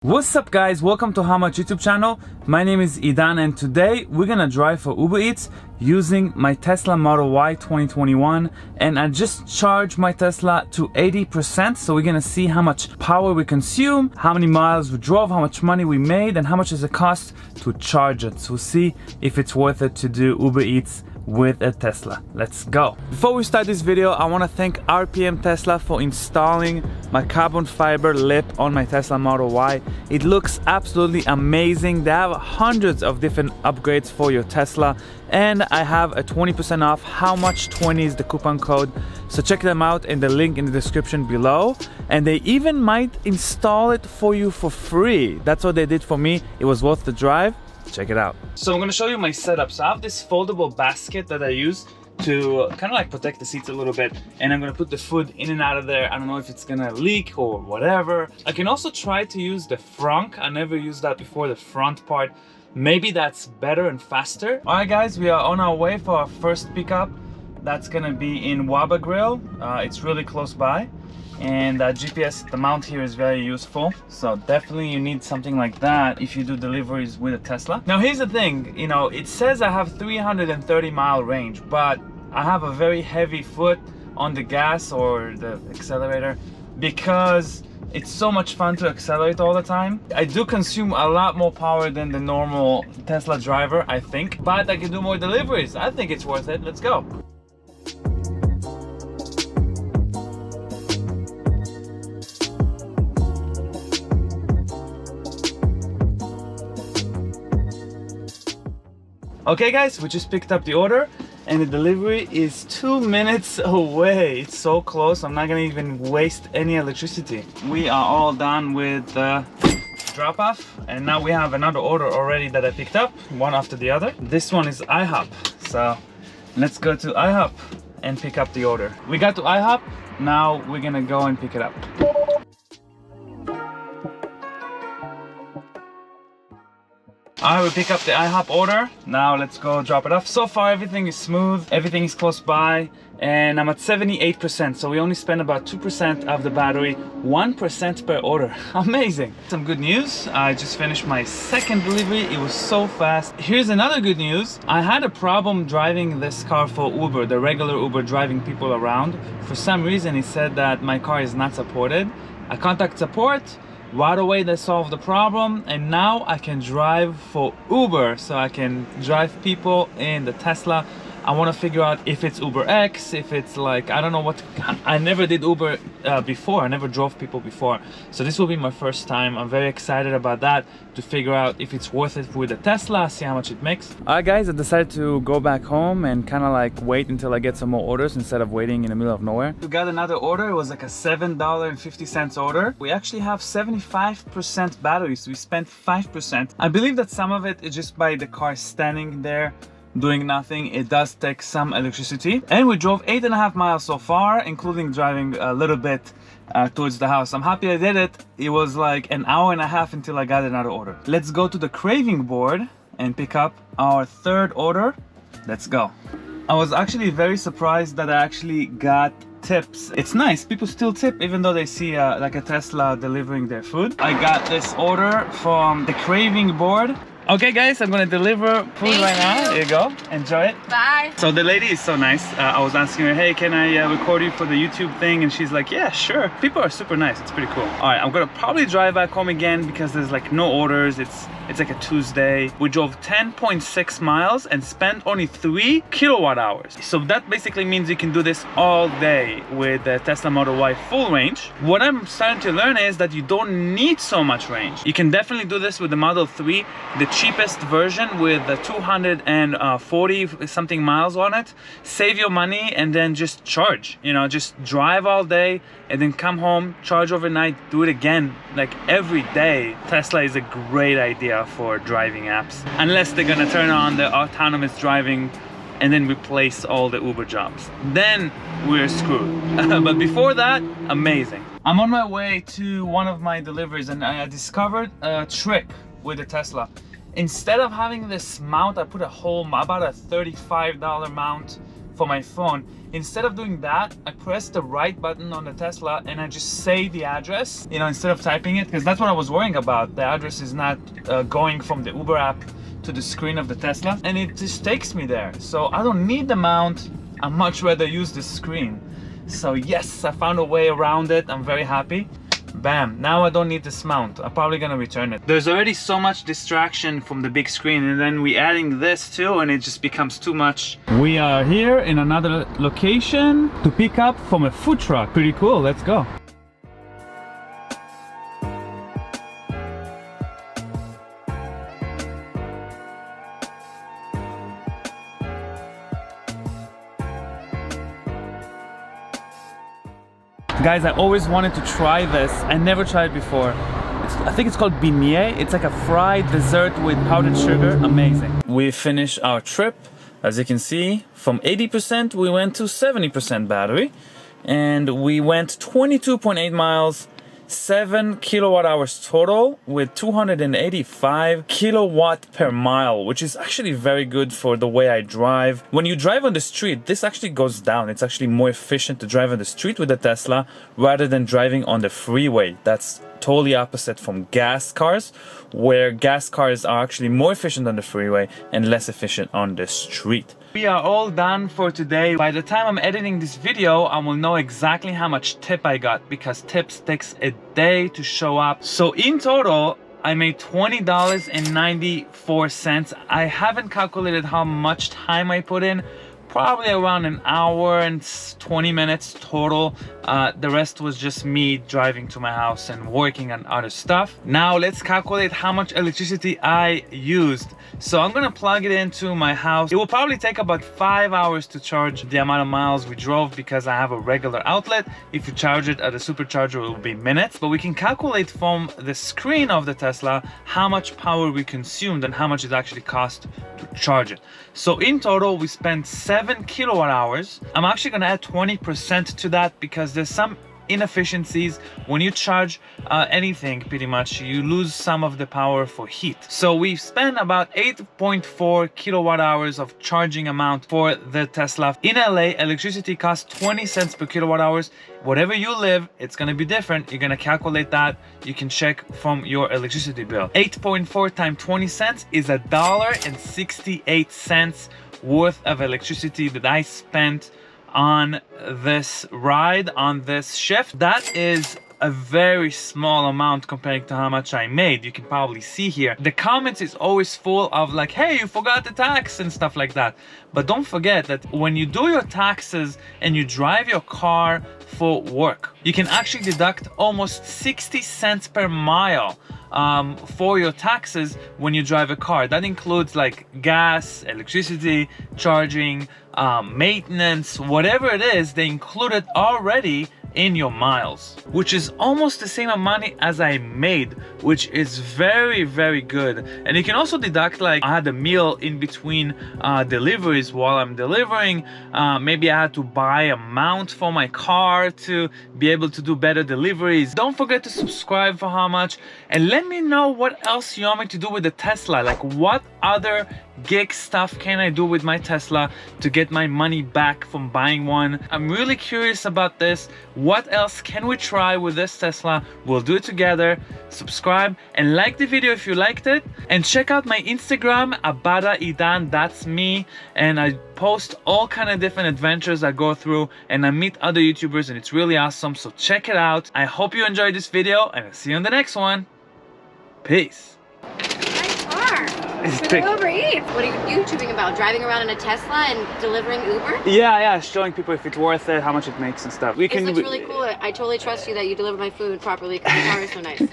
What's up guys, welcome to How Much YouTube channel. My name is Idan and today we're gonna drive for UberEATS using my Tesla Model Y 2021, and I just charged my Tesla to 80%, so we're gonna see how much power we consume, how many miles we drove, how much money we made, and how much does it cost to charge it. So we'll see if it's worth it to do UberEATS with a Tesla. Let's go. Before we start this video, I want to thank RPM Tesla for installing my carbon fiber lip on my Tesla Model Y. It looks absolutely amazing. They have hundreds of different upgrades for your Tesla, and I have a 20% off. How much 20 is the coupon code, so check them out in the link in the description below, and they even might install it for you for free. That's what they did for me. It was worth the drive. Check it out. So I'm going to show you my setup. So I have this foldable basket that I use to kind of like protect the seats a little bit, and I'm going to put the food in and out of there. I don't know if it's going to leak or whatever. I can also try to use the frunk. I never used that before, the front part. Maybe that's better and faster. All right guys, we are on our way for our first pickup. That's going to be in Waba Grill. It's really close by, and GPS, the mount here is very useful, so definitely you need something like that if you do deliveries with a Tesla. Now here's the thing, you know, it says I have 330-mile range, but I have a very heavy foot on the gas or the accelerator because it's so much fun to accelerate all the time. I do consume a lot more power than the normal Tesla driver, I think, but I can do more deliveries. I think it's worth it. Let's go. Okay guys, we just picked up the order and the delivery is 2 minutes away. It's so close, I'm not gonna even waste any electricity. We are all done with the drop off, and now we have another order already that I picked up, one after the other. This one is IHOP, so let's go to IHOP and pick up the order. We got to IHOP, now we're gonna go and pick it up. Alright, we pick up the IHOP order. Now let's go drop it off. So far everything is smooth, everything is close by, and I'm at 78%, so we only spend about 2% of the battery, 1% per order. Amazing. Some good news, I just finished my second delivery. It was so fast. Here's another good news. I had a problem driving this car for Uber, the regular Uber, driving people around. For some reason it said that my car is not supported. I contacted support. Right away they solved the problem, and now I can drive for Uber, so I can drive people in the Tesla. I want to figure out if it's UberX, if it's like, I don't know what. I never did Uber before. I never drove people before, so this will be my first time. I'm very excited about that, to figure out if it's worth it with a Tesla, see how much it makes. Alright guys, I decided to go back home and kind of like wait until I get some more orders instead of waiting in the middle of nowhere. We got another order. It was like a $7.50 order. We actually have 75% battery, so we spent 5%. I believe that some of it is just by the car standing there doing nothing. It does take some electricity, and we drove 8.5 miles so far, including driving a little bit towards the house. I'm happy I did it. It was like an hour and a half until I got another order. Let's go to the craving board and pick up our third order. Let's go. I was actually very surprised that I actually got tips. It's nice, people still tip even though they see like a Tesla delivering their food. I got this order from the craving board. Okay guys, I'm gonna deliver food right now. There you go, enjoy it. Bye. So the lady is so nice. I was asking her, hey, can I record you for the YouTube thing? And she's like, yeah, sure. People are super nice, it's pretty cool. All right, I'm gonna probably drive back home again because there's like no orders. It's like a Tuesday. We drove 10.6 miles and spent only 3 kilowatt hours. So that basically means you can do this all day with the Tesla Model Y full range. What I'm starting to learn is that you don't need so much range. You can definitely do this with the Model 3, the cheapest version with the 240 something miles on it. Save your money and then just charge, you know, just drive all day and then come home, charge overnight, do it again like every day. Tesla is a great idea for driving apps, unless they're gonna turn on the autonomous driving and then replace all the Uber jobs. Then we're screwed. But before that, amazing. I'm on my way to one of my deliveries, and I discovered a trick with the Tesla. Instead of having this mount, I put a whole, about a $35 mount for my phone. Instead of doing that, I press the right button on the Tesla and I just say the address, you know, instead of typing it, because that's what I was worrying about. The address is not going from the Uber app to the screen of the Tesla, and it just takes me there. So I don't need the mount. I'd much rather use the screen. So yes, I found a way around it. I'm very happy. Bam, now I don't need this mount. I'm probably gonna return it. There's already so much distraction from the big screen, and then we adding this too, and it just becomes too much. We are here in another location to pick up from a food truck. Pretty cool, let's go. Guys, I always wanted to try this. I never tried it before. I think it's called beignet. It's like a fried dessert with powdered sugar. Amazing. We finished our trip. As you can see, from 80% we went to 70% battery. And we went 22.8 miles, 7 kilowatt hours total with 285 kilowatt per mile, which is actually very good for the way I drive. When you drive on the street, this actually goes down. It's actually more efficient to drive on the street with a Tesla rather than driving on the freeway. That's totally opposite from gas cars, where gas cars are actually more efficient on the freeway and less efficient on the street. We are all done for today. By the time I'm editing this video, I will know exactly how much tip I got, because tips takes a day to show up. So in total, I made $20.94. I haven't calculated how much time I put in. Probably around an hour and 20 minutes total. The rest was just me driving to my house and working on other stuff. Now let's calculate how much electricity I used. So I'm gonna plug it into my house. It will probably take about 5 hours to charge the amount of miles we drove, because I have a regular outlet. If you charge it at a supercharger, it will be minutes. But we can calculate from the screen of the Tesla how much power we consumed and how much it actually cost to charge it. So in total, we spent 7 kilowatt hours. I'm actually gonna add 20% to that, because there's some inefficiencies. When you charge anything, pretty much you lose some of the power for heat. So we spent about 8.4 kilowatt hours of charging amount for the Tesla. In LA, electricity costs 20 cents per kilowatt hours. Whatever you live, it's gonna be different. You're gonna calculate that. You can check from your electricity bill. 8.4 times 20 cents is $1.68 worth of electricity that I spent on this ride, on this shift. That is a very small amount compared to how much I made. You can probably see here. The comments is always full of like, hey, you forgot the tax and stuff like that. But don't forget that when you do your taxes and you drive your car for work, you can actually deduct almost 60 cents per mile for your taxes when you drive a car. That includes like gas, electricity, charging, maintenance, whatever it is, they include it already in your miles, which is almost the same amount as I made, which is very, very good. And you can also deduct, like, I had a meal in between deliveries while I'm delivering. Maybe I had to buy a mount for my car to be able to do better deliveries. Don't forget to subscribe for how much, and let me know what else you want me to do with the Tesla. Like, what other gig stuff can I do with my Tesla to get my money back from buying one? I'm really curious about this. What else can we try with this Tesla? We'll do it together. Subscribe and like the video if you liked it, and check out my Instagram, Abada Idan. That's me, and I post all kind of different adventures I go through, and I meet other YouTubers, and it's really awesome. So check it out. I hope you enjoyed this video, and I'll see you in the next one. Peace. For the UberEATS. What are you YouTubing about? Driving around in a Tesla and delivering Uber? Yeah, showing people if it's worth it, how much it makes and stuff. It looks really cool. I totally trust you that you deliver my food properly because the car is so nice.